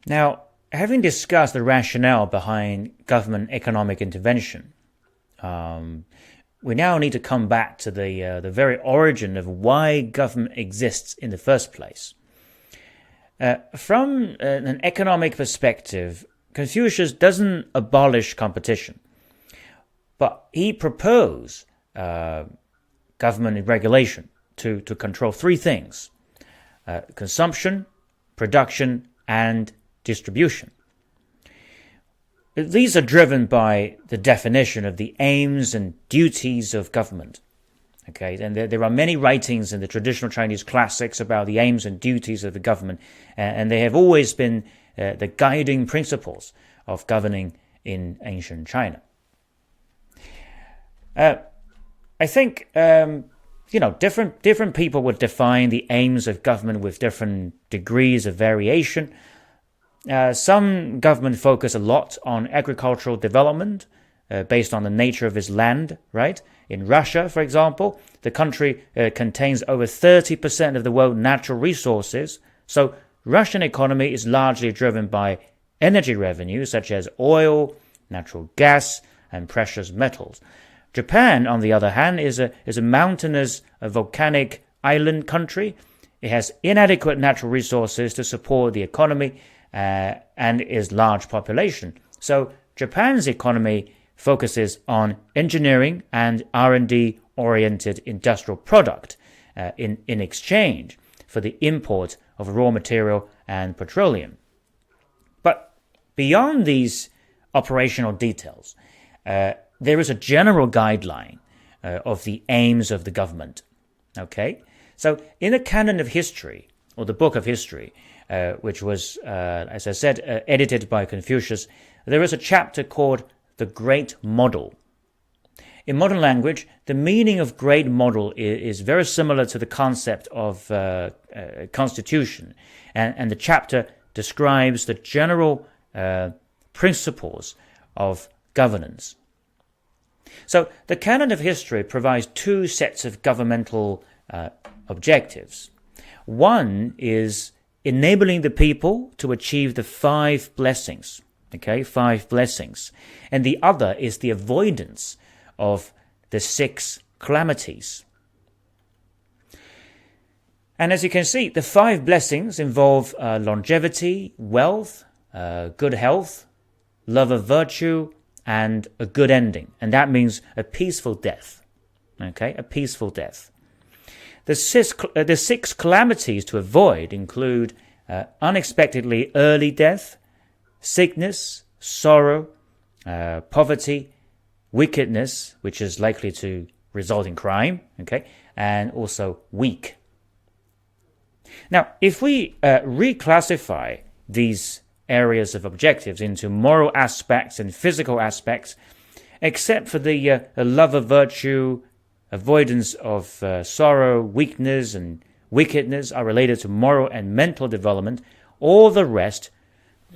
Now, having discussed the rationale behind government economic intervention, we now need to come back to the very origin of why government exists in the first place. From an economic perspective, Confucius doesn't abolish competition, but he proposed government regulation to control three things: consumption, production, and distribution. These are driven by the definition of the aims and duties of government. Okay, and there are many writings in the traditional Chinese classics about the aims and duties of the government, and they have always been the guiding principles of governing in ancient China. I think different people would define the aims of government with different degrees of variation. Some government focus a lot on agricultural development based on the nature of its land, right? In Russia, for example, the country contains over 30% of the world's natural resources, so Russian economy is largely driven by energy revenues such as oil, natural gas, and precious metals. Japan, on the other hand, is a mountainous, volcanic island country. It has inadequate natural resources to support the economy and its large population. So Japan's economy focuses on engineering and R&D oriented industrial product in exchange for the import of raw material and petroleum. But beyond these operational details, there is a general guideline of the aims of the government. Okay, so in the canon of history, or the book of history, which was, as I said, edited by Confucius, there is a chapter called the Great Model. In modern language, the meaning of great model is very similar to the concept of constitution, and the chapter describes the general principles of governance. So the canon of history provides two sets of governmental objectives. One is enabling the people to achieve the five blessings. Okay, five blessings. And the other is the avoidance of the six calamities. And as you can see, the five blessings involve longevity, wealth, good health, love of virtue, and a good ending. And that means a peaceful death. Okay, a peaceful death. The six calamities to avoid include unexpectedly early death, sickness, sorrow, poverty, wickedness, which is likely to result in crime, okay, and also weak. Now, if we reclassify these areas of objectives into moral aspects and physical aspects, except for the love of virtue, avoidance of sorrow, weakness, and wickedness are related to moral and mental development, all the rest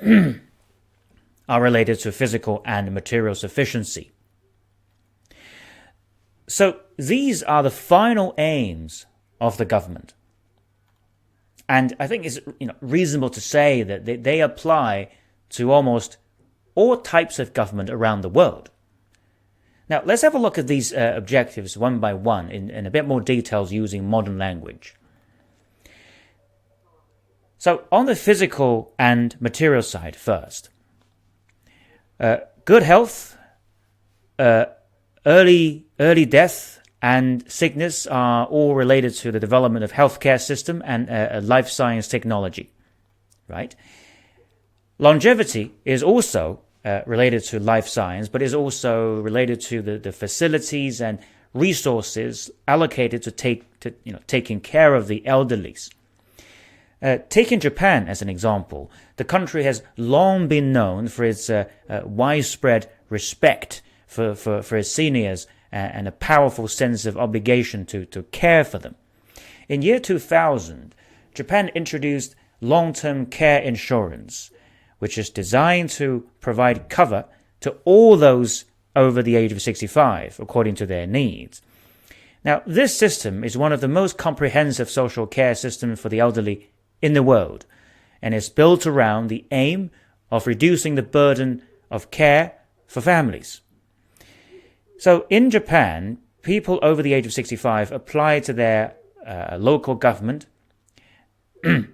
are related to physical and material sufficiency. So these are the final aims of the government. And I think it's reasonable to say that they apply to almost all types of government around the world. Now, let's have a look at these objectives one by one in a bit more details using modern language. So, on the physical and material side first, good health, early death, and sickness are all related to the development of healthcare system and life science technology, right? Longevity is also related to life science, but is also related to the facilities and resources allocated to taking care of the elderly. Taking Japan as an example, the country has long been known for its widespread respect for its seniors and a powerful sense of obligation to care for them. In year 2000, Japan introduced long-term care insurance, which is designed to provide cover to all those over the age of 65, according to their needs. Now, this system is one of the most comprehensive social care systems for the elderly in the world. and is built around the aim of reducing the burden of care for families. So in Japan, people over the age of 65 apply to their local government, and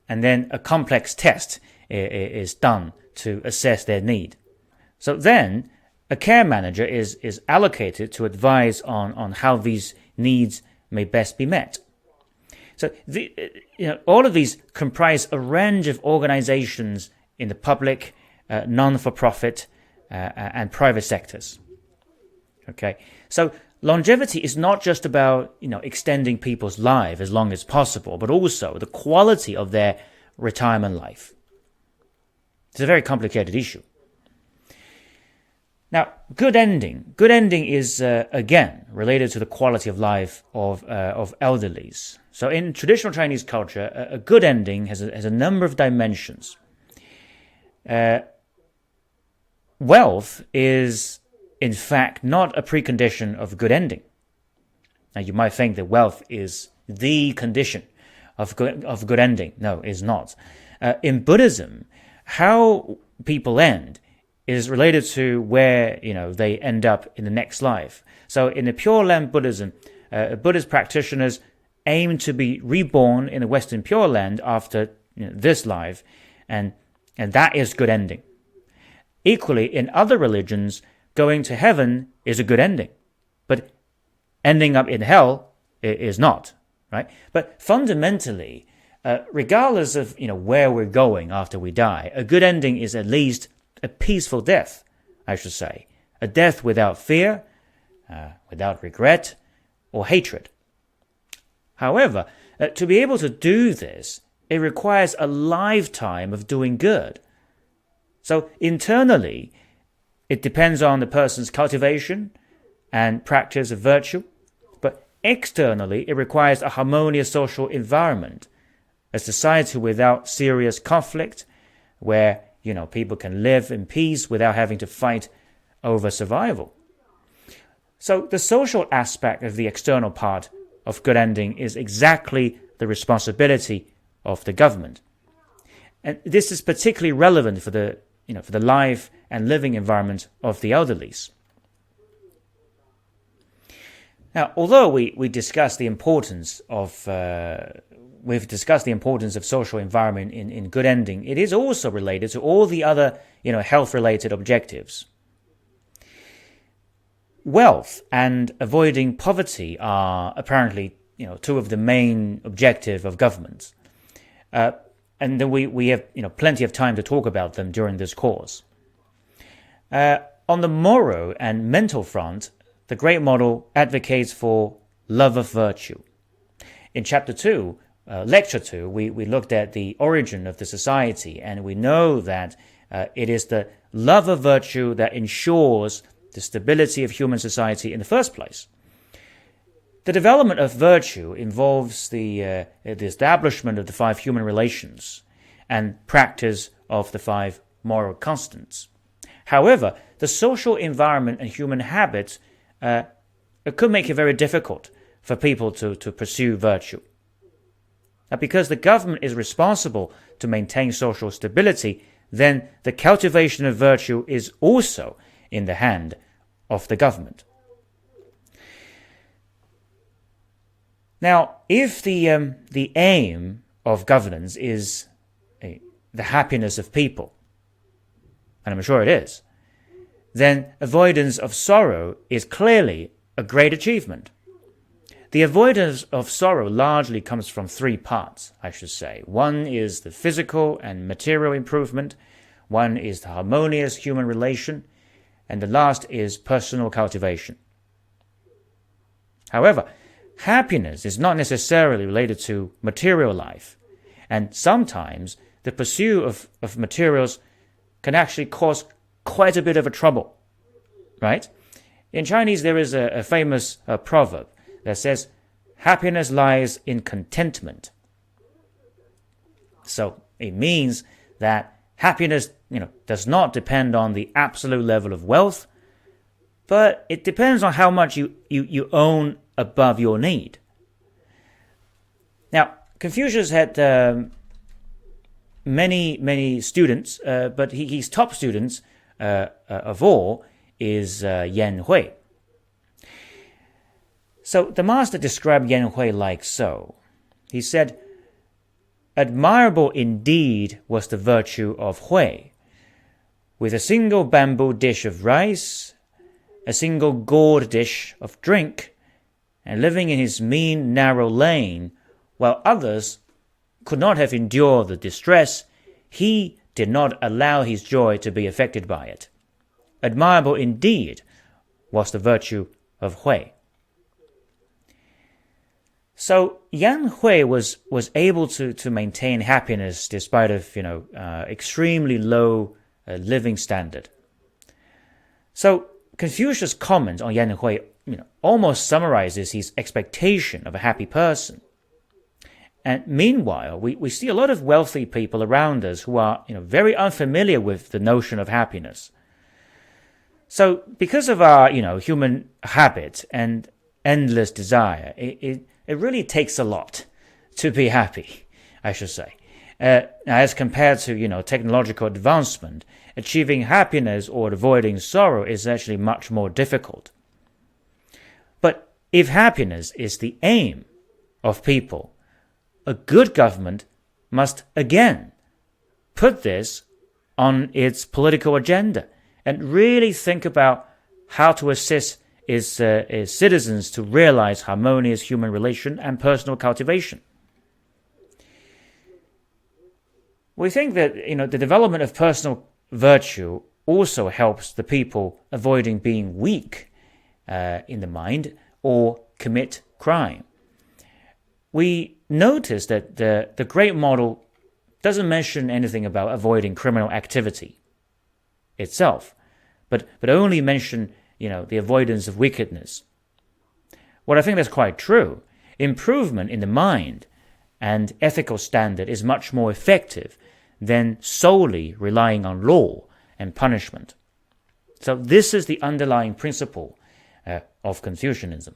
then a complex test is done to assess their need. So then a care manager is allocated to advise on how these needs may best be met. So all of these comprise a range of organizations in the public, non-for-profit, and private sectors. Okay, so longevity is not just about extending people's life as long as possible, but also the quality of their retirement life. It's a very complicated issue. Now, good ending is again related to the quality of life of elderlies. So, in traditional Chinese culture, a good ending has a number of dimensions. Wealth is, in fact, not a precondition of a good ending. Now, you might think that wealth is the condition of good ending. No, it's not. In Buddhism, how people end is related to where they end up in the next life. So in the Pure Land Buddhism, Buddhist practitioners aim to be reborn in the Western Pure Land after this life, and that is good ending. Equally, in other religions, going to heaven is a good ending, but ending up in hell is not, right? But fundamentally, regardless of where we're going after we die, a good ending is at least a peaceful death, I should say. A death without fear, without regret, or hatred. However, to be able to do this, it requires a lifetime of doing good. So internally, it depends on the person's cultivation and practice of virtue, but externally, it requires a harmonious social environment, a society without serious conflict, where people can live in peace without having to fight over survival. So the social aspect of the external part of good ending is exactly the responsibility of the government. And this is particularly relevant for the life and living environment of the elderlies. Now, although we've discussed the importance of social environment in good ending, it is also related to all the other health-related objectives. Wealth and avoiding poverty are apparently two of the main objectives of governments. And then we have plenty of time to talk about them during this course. On the moral and mental front, the Great Model advocates for love of virtue. In Chapter 2, Lecture 2, we looked at the origin of the society, and we know that it is the love of virtue that ensures the stability of human society in the first place. The development of virtue involves the establishment of the 5 human relations and practice of the 5 moral constants. However, the social environment and human habits it could make it very difficult for people to pursue virtue. Now, because the government is responsible to maintain social stability, then the cultivation of virtue is also in the hand of the government. Now, if the aim of governance is the happiness of people, and I'm sure it is, then avoidance of sorrow is clearly a great achievement. The avoidance of sorrow largely comes from 3 parts, I should say. One is the physical and material improvement, one is the harmonious human relation, and the last is personal cultivation. However, happiness is not necessarily related to material life, and sometimes the pursuit of materials can actually cause quite a bit of a trouble, right? In Chinese, there is a famous proverb that says, happiness lies in contentment. So it means that happiness, does not depend on the absolute level of wealth, but it depends on how much you own above your need. Now, Confucius had many students, but his top students of all is Yan Hui. So the master described Yan Hui like so. He said, "Admirable indeed was the virtue of Hui. With a single bamboo dish of rice, a single gourd dish of drink, and living in his mean narrow lane, while others could not have endured the distress, he did not allow his joy to be affected by it. Admirable indeed was the virtue of Hui." So Yan Hui was able to maintain happiness despite of extremely low living standard. So Confucius' comment on Yan Hui almost summarizes his expectation of a happy person. And meanwhile, we see a lot of wealthy people around us who are very unfamiliar with the notion of happiness. So because of our human habit and endless desire, it really takes a lot to be happy, I should say. As compared to technological advancement, achieving happiness or avoiding sorrow is actually much more difficult. But if happiness is the aim of people, a good government must again put this on its political agenda and really think about how to assist its citizens to realize harmonious human relation and personal cultivation. We think that the development of personal virtue also helps the people avoiding being weak in the mind or commit crime. We notice that the Great Model doesn't mention anything about avoiding criminal activity itself, but only mention the avoidance of wickedness. Well, I think that's quite true. Improvement in the mind and ethical standard is much more effective than solely relying on law and punishment. So this is the underlying principle of Confucianism.